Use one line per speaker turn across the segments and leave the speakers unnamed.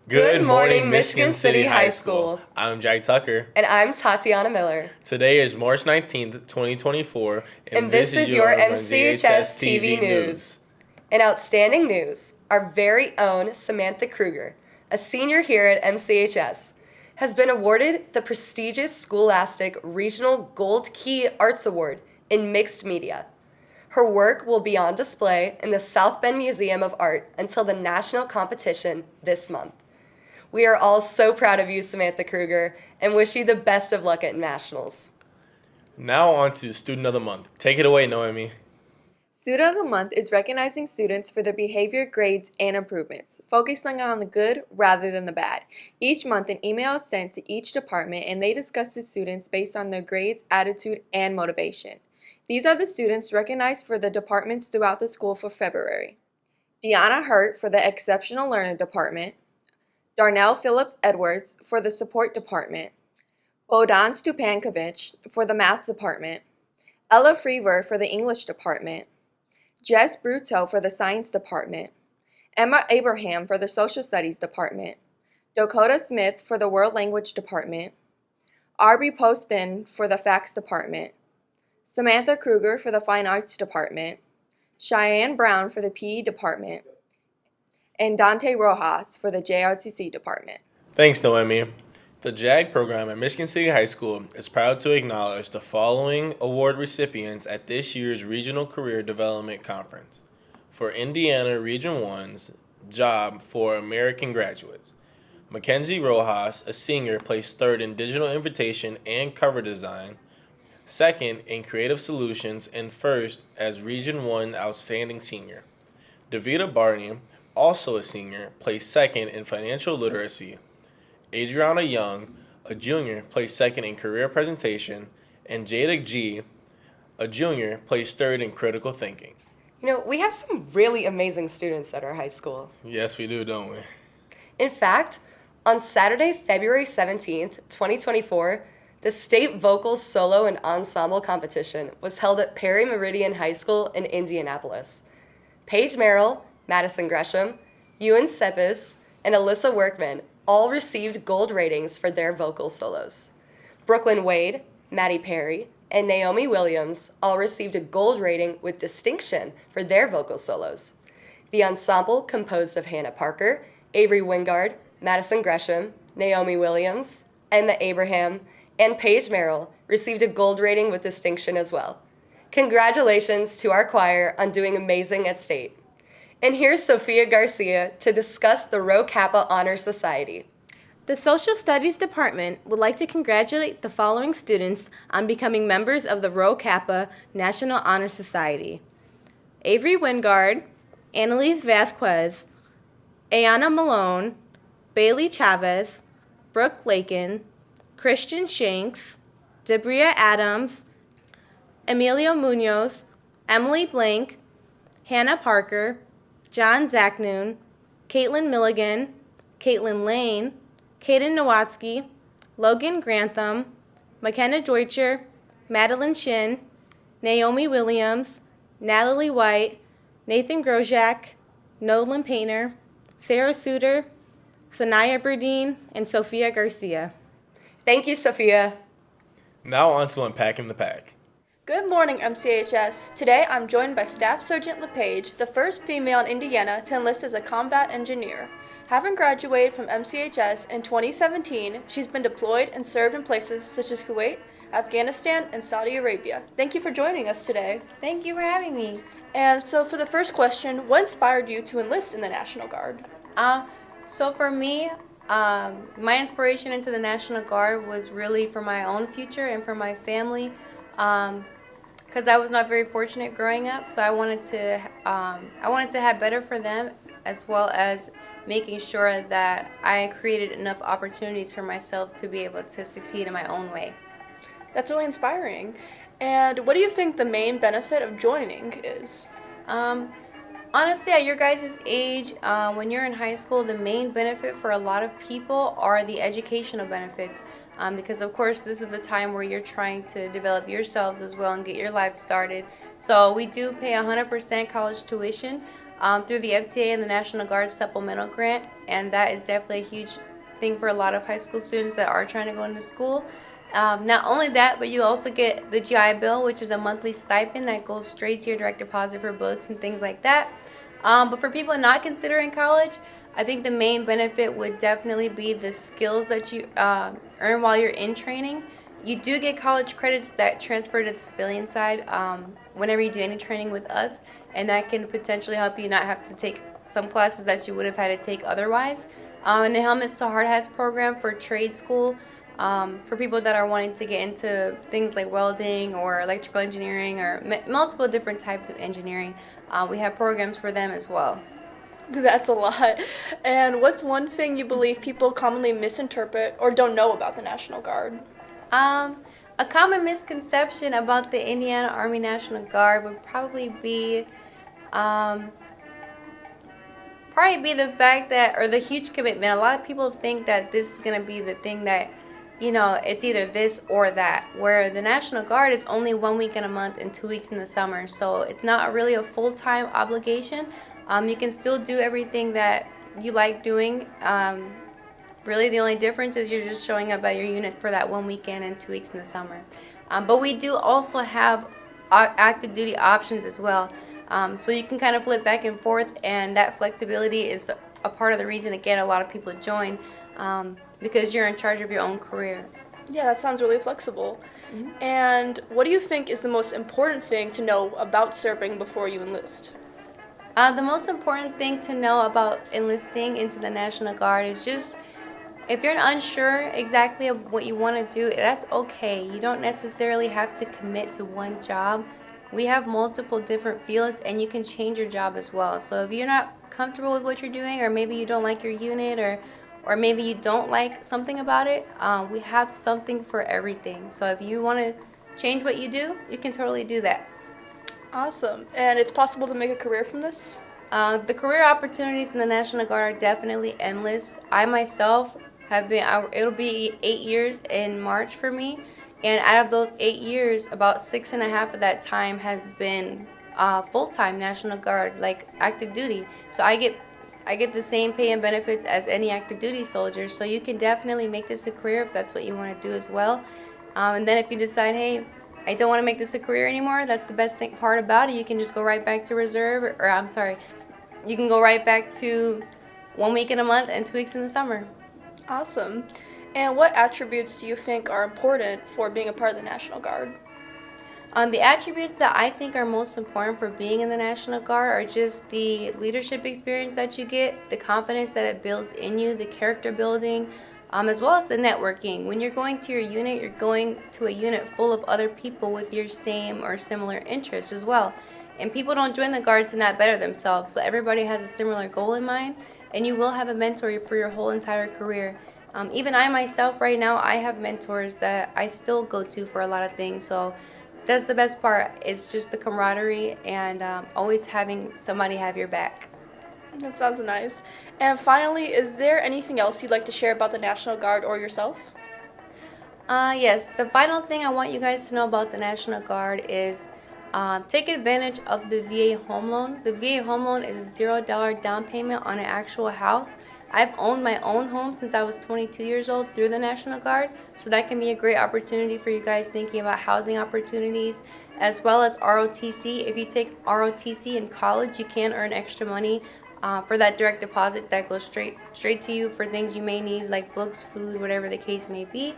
Good morning, Michigan City High School.
I'm Jack Tucker.
And I'm Tatiana Miller.
Today is March 19th, 2024.
And this is your MCHS TV News. In outstanding news, our very own Samantha Kruger, a senior here at MCHS, has been awarded the prestigious Scholastic Regional Gold Key Arts Award in Mixed Media. Her work will be on display in the South Bend Museum of Art until the national competition this month. We are all so proud of you, Samantha Kruger, and wish you the best of luck at Nationals.
Now on to Student of the Month. Take it away, Noemi.
Student of the Month is recognizing students for their behavior, grades, and improvements, focusing on the good rather than the bad. Each month, an email is sent to each department, and they discuss the students based on their grades, attitude, and motivation. These are the students recognized for the departments throughout the school for February. Deanna Hurt for the Exceptional Learner Department, Darnell Phillips Edwards for the Support Department, Bodan Stupankovich for the Math Department, Ella Freever for the English Department, Jess Bruto for the Science Department, Emma Abraham for the Social Studies Department, Dakota Smith for the World Language Department, Arby Poston for the Facts Department, Samantha Kruger for the Fine Arts Department, Cheyenne Brown for the PE Department, and Dante Rojas for the JRTC Department.
Thanks, Noemi. The JAG program at Michigan City High School is proud to acknowledge the following award recipients at this year's Regional Career Development Conference. For Indiana Region 1's Job for American Graduates, Mackenzie Rojas, a senior, placed third in digital invitation and cover design, second in creative solutions, and first as Region 1 Outstanding Senior. Davita Barney, also a senior, placed second in financial literacy. Adriana Young, a junior, placed second in career presentation, and Jada G., a junior, placed third in critical thinking.
You know, we have some really amazing students at our high school.
Yes, we do, don't we?
In fact, on Saturday, February 17th, 2024, the State Vocal Solo and Ensemble competition was held at Perry Meridian High School in Indianapolis. Paige Merrill, Madison Gresham, Ewan Seppes, and Alyssa Workman all received gold ratings for their vocal solos. Brooklyn Wade, Maddie Perry, and Naomi Williams all received a gold rating with distinction for their vocal solos. The ensemble, composed of Hannah Parker, Avery Wingard, Madison Gresham, Naomi Williams, Emma Abraham, and Paige Merrill, received a gold rating with distinction as well. Congratulations to our choir on doing amazing at state. And here's Sophia Garcia to discuss the Rho Kappa Honor Society.
The Social Studies Department would like to congratulate the following students on becoming members of the Rho Kappa National Honor Society: Avery Wingard, Annalise Vasquez, Ayana Malone, Bailey Chavez, Brooke Lakin, Christian Shanks, Debria Adams, Emilio Munoz, Emily Blank, Hannah Parker, John Zachnoon, Caitlin Milligan, Caitlin Lane, Kaden Nowatzki, Logan Grantham, McKenna Deutscher, Madeline Shin, Naomi Williams, Natalie White, Nathan Grozak, Nolan Painter, Sarah Suter, Sanaya Berdine, and Sophia Garcia.
Thank you, Sophia.
Now on to Unpacking the Pack.
Good morning, MCHS. Today I'm joined by Staff Sergeant LePage, the first female in Indiana to enlist as a combat engineer. Having graduated from MCHS in 2017, she's been deployed and served in places such as Kuwait, Afghanistan, and Saudi Arabia. Thank you for joining us today.
Thank you for having me.
And so for the first question, what inspired you to enlist in the National Guard?
So for me, my inspiration into the National Guard was really for my own future and for my family. Because I was not very fortunate growing up, so I wanted to have better for them, as well as making sure that I created enough opportunities for myself to be able to succeed in my own way.
That's really inspiring. And what do you think the main benefit of joining is?
Honestly, at your guys' age, when you're in high school, the main benefit for a lot of people are the educational benefits. Because of course this is the time where you're trying to develop yourselves as well and get your life started. So we do pay 100% college tuition. through the FTA and the National Guard supplemental grant, and that is definitely a huge thing for a lot of high school students that are trying to go into school. Not only that, but you also get the GI Bill, which is a monthly stipend that goes straight to your direct deposit for books and things like that. But for people not considering college, I think the main benefit would definitely be the skills that you earn while you're in training. You do get college credits that transfer to the civilian side whenever you do any training with us, and that can potentially help you not have to take some classes that you would have had to take otherwise. And the Helmets to Hard Hats program for trade school, for people that are wanting to get into things like welding or electrical engineering or multiple different types of engineering, we have programs for them as well.
That's a lot. And what's one thing you believe people commonly misinterpret or don't know about the National Guard?
A common misconception about the Indiana Army National Guard would probably be the fact that, or the huge commitment. A lot of people think that this is going to be the thing that, it's either this or that, where the National Guard is only 1 week in a month and 2 weeks in the summer. So it's not really a full-time obligation. You can still do everything that you like doing. Really, the only difference is you're just showing up at your unit for that 1 weekend and 2 weeks in the summer. But we do also have active duty options as well. So you can kind of flip back and forth, and that flexibility is a part of the reason, again, a lot of people join, because you're in charge of your own career.
Yeah, that sounds really flexible. Mm-hmm. And what do you think is the most important thing to know about serving before you enlist?
The most important thing to know about enlisting into the National Guard is just, if you're unsure exactly of what you want to do, that's okay. You don't necessarily have to commit to one job. We have multiple different fields, and you can change your job as well. So if you're not comfortable with what you're doing, or maybe you don't like your unit, or maybe you don't like something about it, we have something for everything. So if you want to change what you do, you can totally do that.
Awesome. And it's possible to make a career from this?
The career opportunities in the National Guard are definitely endless. I myself have been, it'll be 8 years in March for me. And out of those 8 years, about 6.5 of that time has been full-time National Guard, like active duty. So I get the same pay and benefits as any active duty soldier. So you can definitely make this a career if that's what you want to do as well. And then if you decide, hey, I don't want to make this a career anymore, that's the best part about it. You can just go right back to reserve, you can go right back to 1 week in a month and 2 weeks in the summer.
Awesome. And what attributes do you think are important for being a part of the National Guard?
The attributes that I think are most important for being in the National Guard are just the leadership experience that you get, the confidence that it builds in you, the character building, as well as the networking. When you're going to your unit, you're going to a unit full of other people with your same or similar interests as well. And people don't join the Guard to not better themselves, so everybody has a similar goal in mind, and you will have a mentor for your whole entire career. Even I myself right now, I have mentors that I still go to for a lot of things, so that's the best part. It's just the camaraderie and always having somebody have your back.
That sounds nice. And finally, is there anything else you'd like to share about the National Guard or yourself?
Yes, the final thing I want you guys to know about the National Guard is take advantage of the VA home loan. The VA home loan is a $0 down payment on an actual house. I've owned my own home since I was 22 years old through the National Guard, so that can be a great opportunity for you guys thinking about housing opportunities, as well as ROTC. If you take ROTC in college, you can earn extra money for that direct deposit that goes straight to you for things you may need, like books, food, whatever the case may be.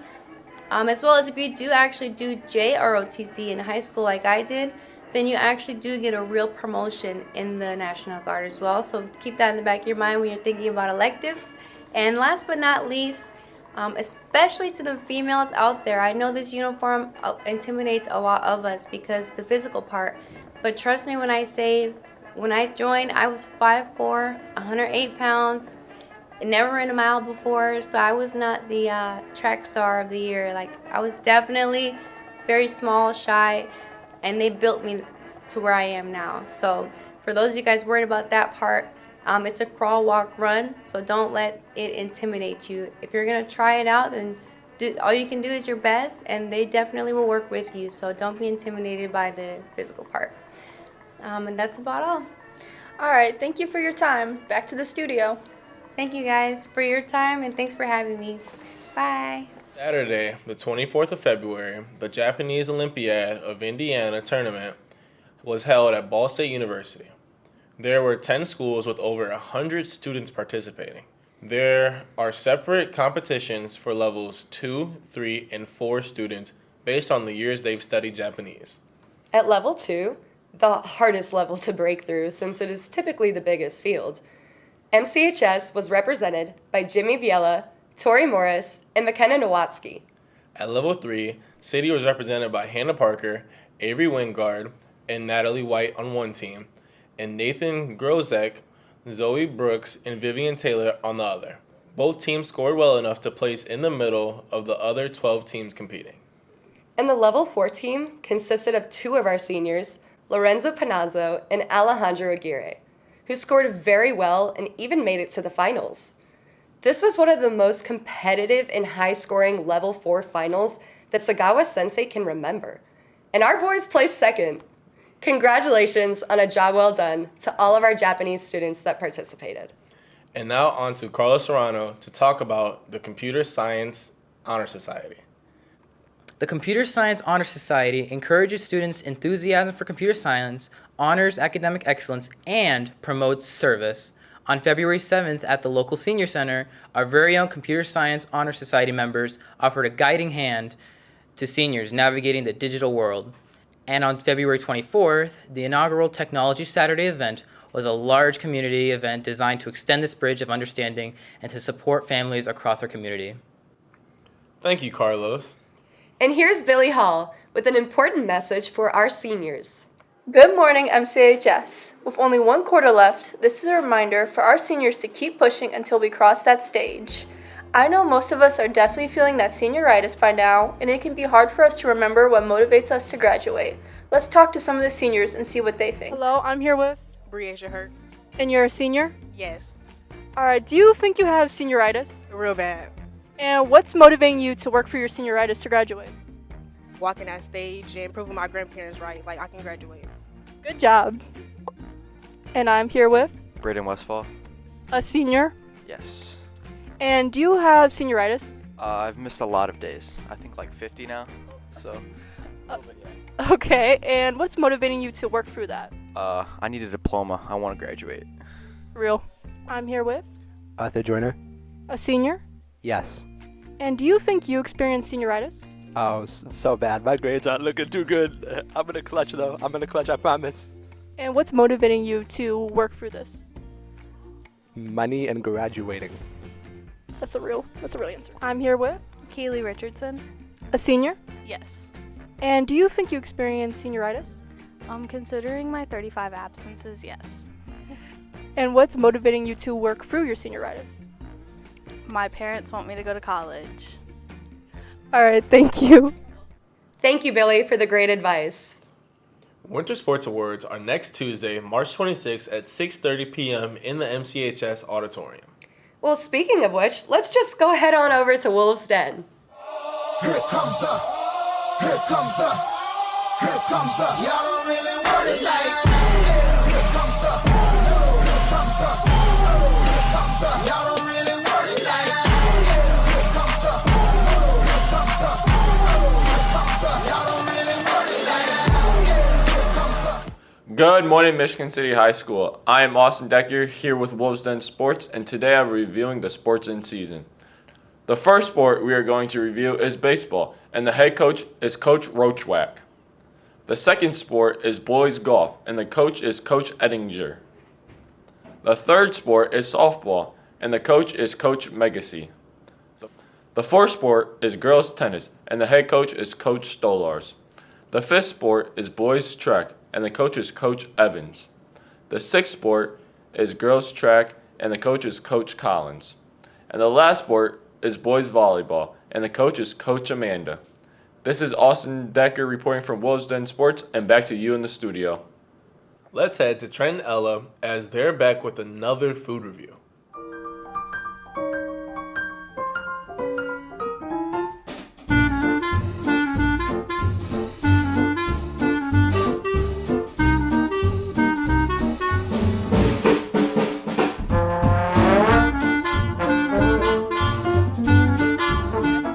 As well as if you do actually do JROTC in high school like I did, then you actually do get a real promotion in the National Guard as well. So keep that in the back of your mind when you're thinking about electives. And last but not least, especially to the females out there, I know this uniform intimidates a lot of us because the physical part. But trust me when I say, when I joined, I was 5'4", 108 pounds. Never ran a mile before, so I was not the track star of the year. Like, I was definitely very small, shy, and they built me to where I am now. So for those of you guys worried about that part, it's a crawl, walk, run, so don't let it intimidate you. If you're going to try it out, then all you can do is your best, and they definitely will work with you, so don't be intimidated by the physical part. And that's about all.
All right, thank you for your time. Back to the studio.
Thank you guys for your time and thanks for having me. Bye.
Saturday, the 24th of February, the Japanese Olympiad of Indiana tournament was held at Ball State University. There were 10 schools with over 100 students participating. There are separate competitions for levels 2, 3, and 4 students based on the years they've studied Japanese.
At level 2, the hardest level to break through since it is typically the biggest field, MCHS was represented by Jimmy Biela, Tori Morris, and McKenna Nowatzki.
At level 3, City was represented by Hannah Parker, Avery Wingard, and Natalie White on one team, and Nathan Grozek, Zoe Brooks, and Vivian Taylor on the other. Both teams scored well enough to place in the middle of the other 12 teams competing.
And the level 4 team consisted of 2 of our seniors, Lorenzo Panazzo and Alejandro Aguirre, who scored very well and even made it to the finals. This was one of the most competitive and high-scoring level 4 finals that Sagawa Sensei can remember. And our boys placed second. Congratulations on a job well done to all of our Japanese students that participated.
And now on to Carlos Serrano to talk about the Computer Science Honor Society.
The Computer Science Honor Society encourages students' enthusiasm for computer science, honors academic excellence, and promotes service. On February 7th at the local senior center, our very own Computer Science Honor Society members offered a guiding hand to seniors navigating the digital world. And on February 24th, the inaugural Technology Saturday event was a large community event designed to extend this bridge of understanding and to support families across our community.
Thank you, Carlos.
And here's Billy Hall with an important message for our seniors.
Good morning, MCHS. With only 1 quarter left, this is a reminder for our seniors to keep pushing until we cross that stage. I know most of us are definitely feeling that senioritis by now, and it can be hard for us to remember what motivates us to graduate. Let's talk to some of the seniors and see what they think. Hello, I'm here with...
Briasia Hurt.
And you're a senior?
Yes.
Alright, do you think you have senioritis?
Real bad.
And what's motivating you to work for your senioritis to graduate?
Walking that stage and proving my grandparents right, like I can graduate.
Good job. And I'm here with...
Braden Westfall.
A senior?
Yes.
And do you have senioritis?
I've missed a lot of days. I think like 50 now. So.
Okay, and what's motivating you to work through that?
I need a diploma. I want to graduate.
Real. I'm here with...
Arthur Joyner?
A senior?
Yes.
And do you think you experienced senioritis?
Oh, so bad. My grades aren't looking too good. I'm gonna clutch though. I'm gonna clutch, I promise.
And what's motivating you to work through this?
Money and graduating.
That's a real answer. I'm here with...
Kaylee Richardson.
A senior?
Yes.
And do you think you experienced senioritis?
Considering my 35 absences, yes.
And what's motivating you to work through your senioritis?
My parents want me to go to college.
Alright, thank you.
Thank you, Billy, for the great advice.
Winter Sports Awards are next Tuesday, March 26th at 6:30 p.m. in the MCHS auditorium.
Well, speaking of which, let's just go head on over to Wolves Den.
Here comes the, y'all don't really want it like, here comes the, y'all don't really want it like, here comes the, y'all don't really want it like,
Good morning, Michigan City High School. I am Austin Decker here with Wolves Den Sports, and today I'm reviewing the sports in season. The first sport we are going to review is baseball, and the head coach is Coach Roachwack. The second sport is boys golf, and the coach is Coach Ettinger. The third sport is softball, and the coach is Coach Megacy. The fourth sport is girls tennis, and the head coach is Coach Stolars. The fifth sport is boys track, and the coach is Coach Evans. The sixth sport is girls track, and the coach is Coach Collins. And the last sport is boys volleyball, and the coach is Coach Amanda. This is Austin Decker reporting from Wolves Den Sports, and back to you in the studio.
Let's head to Trent and Ella as they're back with another food review.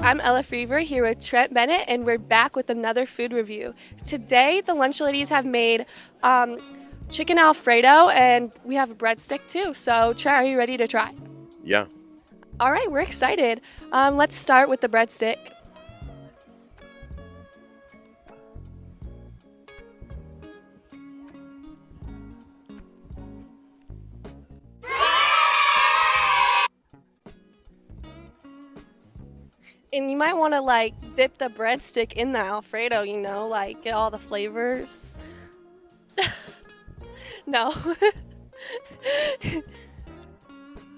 I'm Ella Freever here with Trent Bennett, and we're back with another food review. Today, the lunch ladies have made chicken Alfredo, and we have a breadstick too. So, Trent, are you ready to try?
Yeah.
All right, we're excited. Let's start with the breadstick. And you might want to like dip the breadstick in the Alfredo, you know, like get all the flavors. No.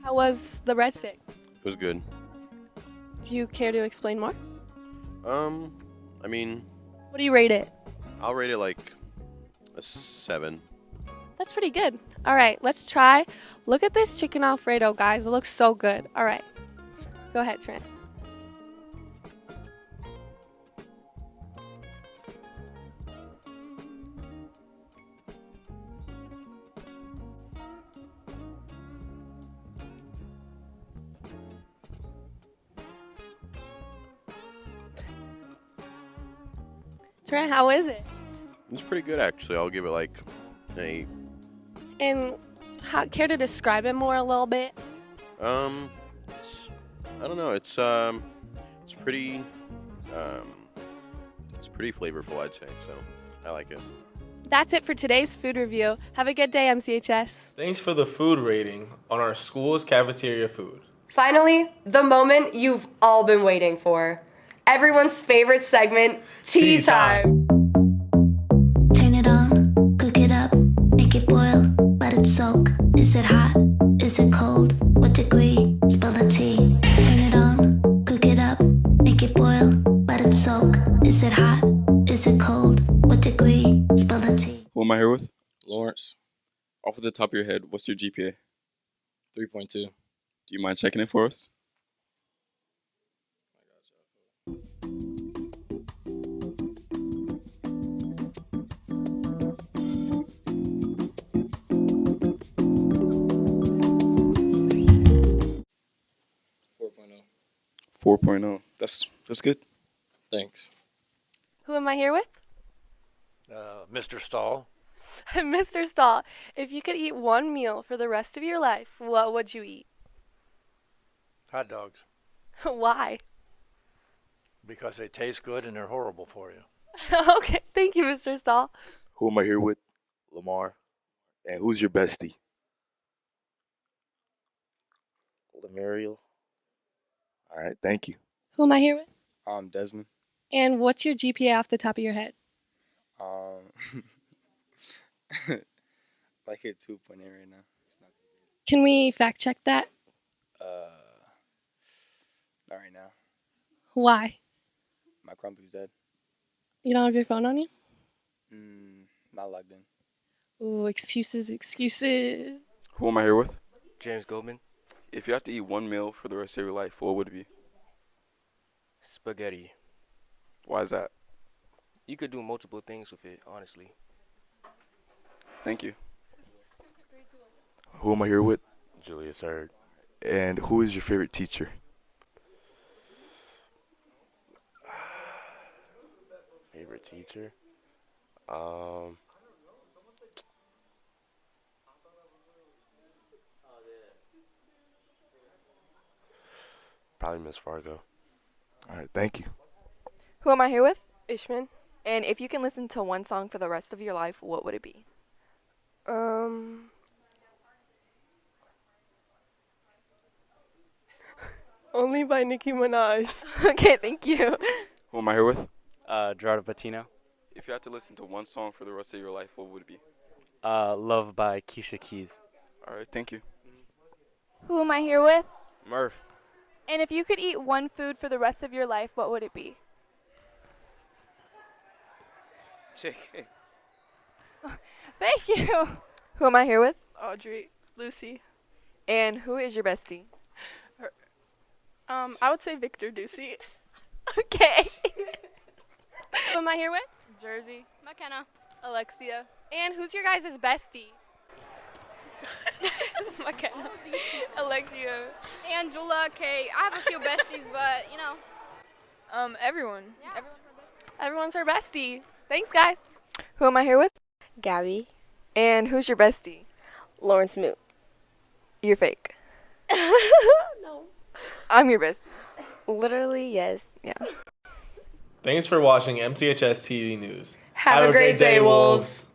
How was the breadstick?
It was good.
Do you care to explain more?
I mean,
What do you rate it?
I'll rate it like a 7.
That's pretty good. All right, let's try. Look at this chicken Alfredo, guys. It looks so good. All right. Go ahead, Trent. Trent, how is it?
It's pretty good actually. I'll give it like an 8.
And care to describe it more a little bit?
I don't know. It's pretty flavorful, I'd say. So I like it.
That's it for today's food review. Have a good day, MCHS.
Thanks for the food rating on our school's cafeteria food.
Finally, the moment you've all been waiting for. Everyone's favorite segment, Tea Time.
Turn it on, cook it up, make it boil, let it soak. Is it hot? Is it cold? What degree? Spill the tea. Turn it on, cook it up, make it boil, let it soak. Is it hot? Is it cold? What degree? Spill the tea.
Who am I here with? Lawrence. Off of the top of your head, what's your GPA? 3.2. Do you mind checking it for us? Four point oh. That's good. Thanks.
Who am I here with?
Mr. Stahl.
Mr. Stahl, if you could eat one meal for the rest of your life, what would you eat?
Hot dogs.
Why?
Because they taste good and they're horrible for you.
Okay, thank you, Mr. Stahl.
Who am I here with? Lamar. And who's your bestie? Lamariel. All right, thank you.
Who am I here with?
I'm Desmond.
And what's your GPA off the top of your head?
Like at 2.8 right now.
Can we fact check that?
Not right now.
Why?
My computer's dead.
You don't have your phone on you?
Not logged in.
Ooh, excuses.
Who am I here with?
James Goldman.
If you have to eat one meal for the rest of your life, what would it be?
Spaghetti.
Why is that?
You could do multiple things with it, honestly.
Thank you.
Who am I here with?
Julius Hurd.
And who is your favorite teacher?
Favorite teacher? Probably Miss Fargo.
All right, thank you.
Who am I here with? Ishman. And if you can listen to one song for the rest of your life, what would it be?
Only by Nicki Minaj.
Okay, thank you.
Who am I here with?
Gerardo Patino.
If you had to listen to one song for the rest of your life, what would it be?
Love by Keisha Keys.
All right, thank you.
Who am I here with?
Murph.
And if you could eat one food for the rest of your life, what would it be?
Chicken.
Thank you. Who am I here with?
Audrey. Lucy.
And who is your bestie?
I would say Victor Ducey.
Okay.
Who am I here with?
Jersey.
McKenna.
Alexia.
And who's your guys' bestie?
McKenna. Alexia.
Angela, Kate. I have a few besties, but, you know.
Everyone.
Everyone's her bestie. Thanks, guys.
Who am I here with?
Gabby.
And who's your bestie?
Lawrence Moot.
You're fake.
No.
I'm your bestie.
Literally, yes.
Yeah.
Thanks for watching MCHS TV News.
Have a great day, Wolves.